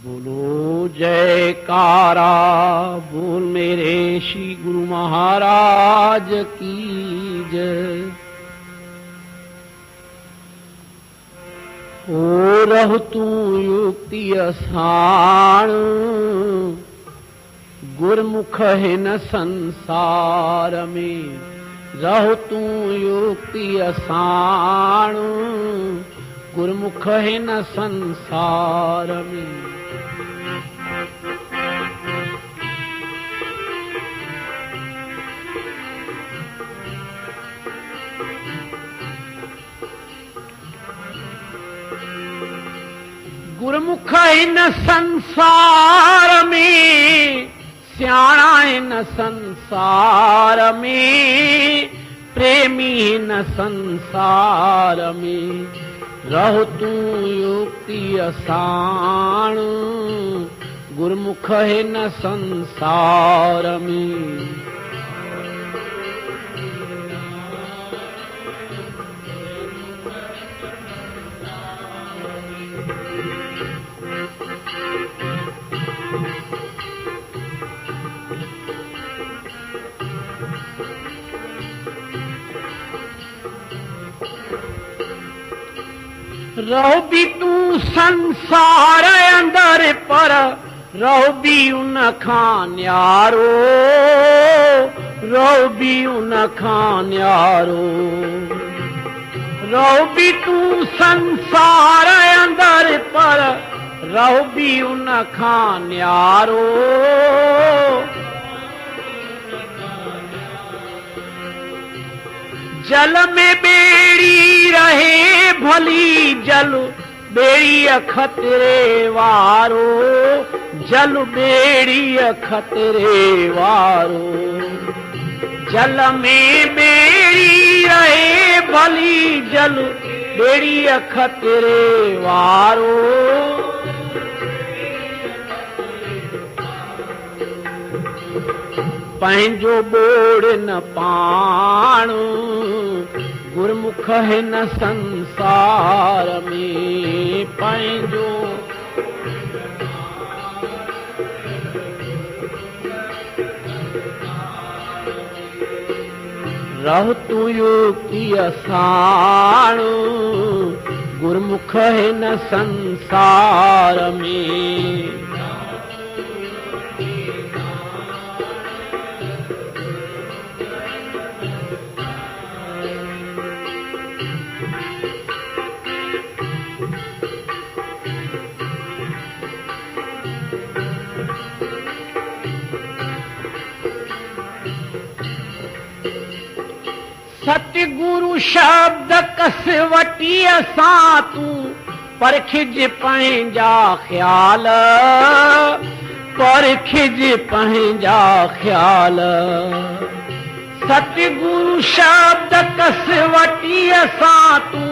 बोलो जयकारा बोल मेरे श्री गुरु महाराज की जय। हो रह तू युक्ति असाण गुरमुख है न संसार में। रह तू युक्ति असाण गुरमुख है न संसार में। गुरमुख इन संसार में स्याणा इन संसार में प्रेमी इन संसार में। रह तू युक्ति असाण गुरमुख इन संसार में। रहो भी तू संसार अंदर पर रहो भी उन खान यारो। रहो भी उन खान यारो। रहो भी तू संसार अंदर पर रहो भी उन खान यारो। जल में बेड़ी रहे भली जल बेड़ी खतरे वारो। जल बेड़ी खतरे वारो। जल में बेड़ी रहे भली जल बेड़ी खतरे वारो। पंहिंजो बोड़ न पाणो गुरमुख है न संसार में। पंहिंजो रह तू युक्ति असाण गुरमुख है न संसार में। सतगुरु शब्द कसवटी असां तू परखिज पंहिंजा ख्याल। परखिज पंहिंजा ख्याल। सतगुरु शब्द कसवटी असां तू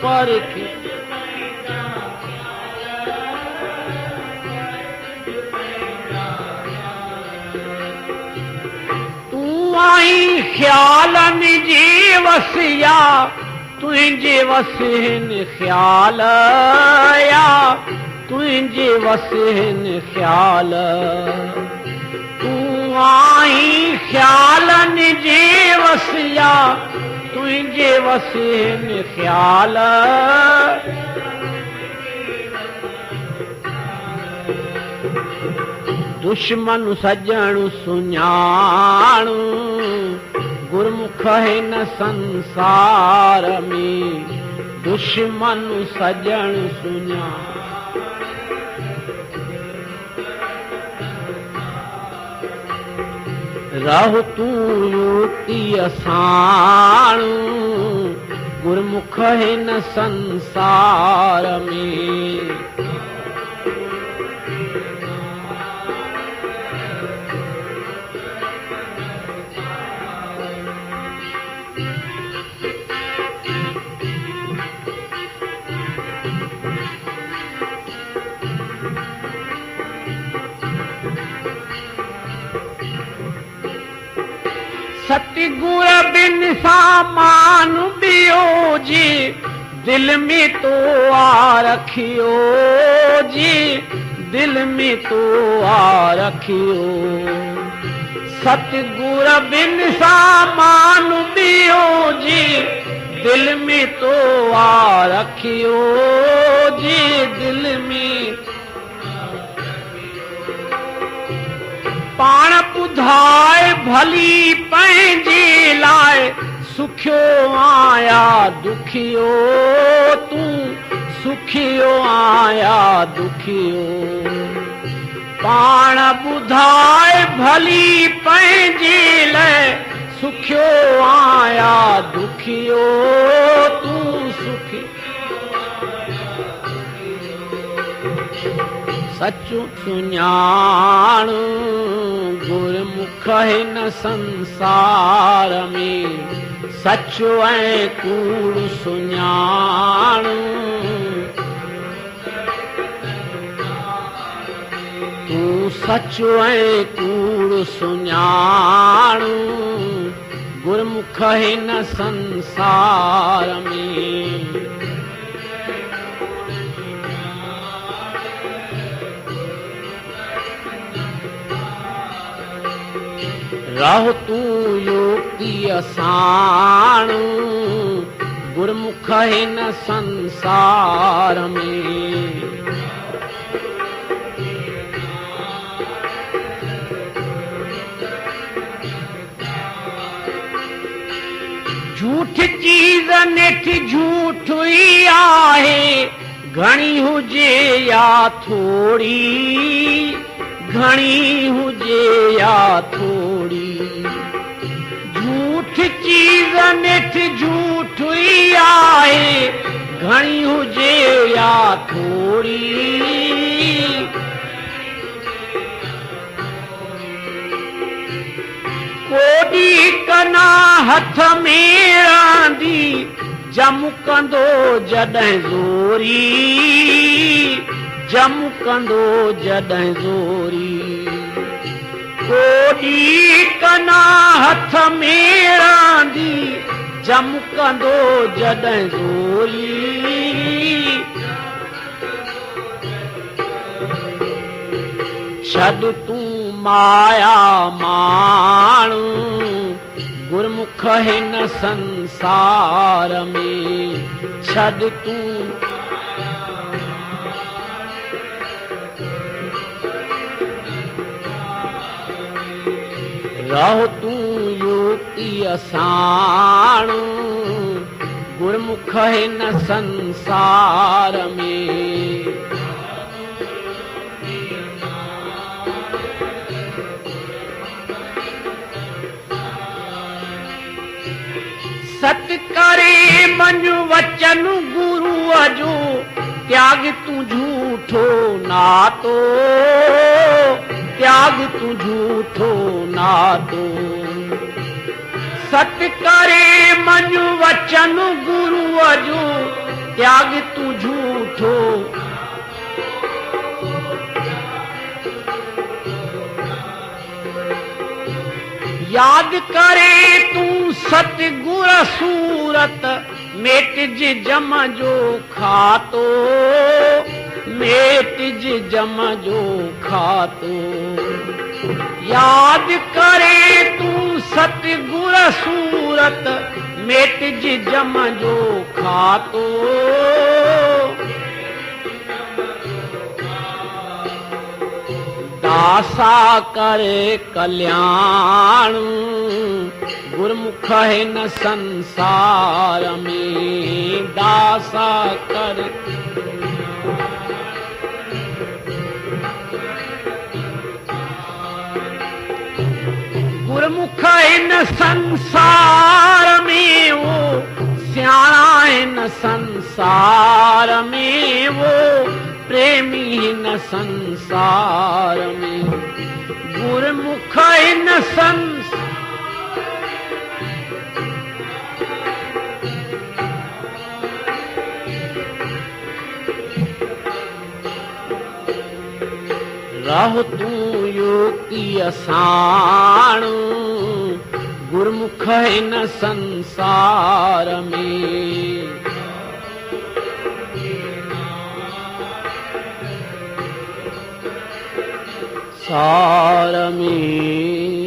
परखिज आई ख्यालन जे वसिया तुझे वसिन ख्याल या तुझे वसिन ख्याल। तू आई ख्यालन जे वसिया तुझे वसिन ख्याल। दुश्मन सजण सुञाण गुरमुख है न संसार में। दुश्मन सजण सुञाण रह तू युक्ति असाण गुरमुख है न संसार में। सतगुर बिन सामान बियो जी दिल में तो आ रखियो जी। दिल में तो आ रखियो सतगुर बिन सामान दियो जी दिल में तो आ रखियो जी दिल में पाण ॿुधाए भली पंहिंजे लाइ सुखियो आया दुखियो तूं सुखियो आया दुखियो पाण ॿुधाए भली पंहिंजे लाइ सुखियो आया दुखियो तूं सुखी सचो सुञाण गुरमुख हिन संसार में सचो ऐं कूड़ सुञाण तूं सचो ऐं कूड़ सुञाण गुरमुख हिन संसार में रहो तू योगी असाण गुरमुख हिन संसार में झूठ चीज नेठ झूठ ही आहे घणी हुजे या थोड़ी घणी हुजे या थोड़ी झूठ चीज नेठ झूठ ही आहे घणी हुजे या थोड़ी कोडी कना हथ में रांदी जमकंदो जॾहिं ज़ोरी जमकंदो जॾहिं ज़ोरी कोडी कना हथ में रांदी जमकंदो जॾहिं ज़ोरी छॾ तूं माया माण्हू गुरमुख हिन संसार में छॾ तूं रहो तूं योगी असाण गुरमुख हिन संसार में सत करे मनु वचन गुरुअ जो त्याग तूं झूठो नातो त्याग तूं झूठो नातो सत करे मनु वचन गुरुअ जो त्याग तूं झूठो याद करे तूं सतगुर सूरत मेटिज जम जो खातो मेटिज जम जो खातो याद करे तूं सतगुर सूरत मेटिज जम जो खातो दासा करे कल्याण गुरमुख हिन संसार में दासा कर गुरमुख हिन संसार में वो सियाणा हिन संसार में वो प्रेमी हिन संसार में गुरमुख हिन संसार रहो तूं योगी असाण गुरमुख हिन संसार में संसार में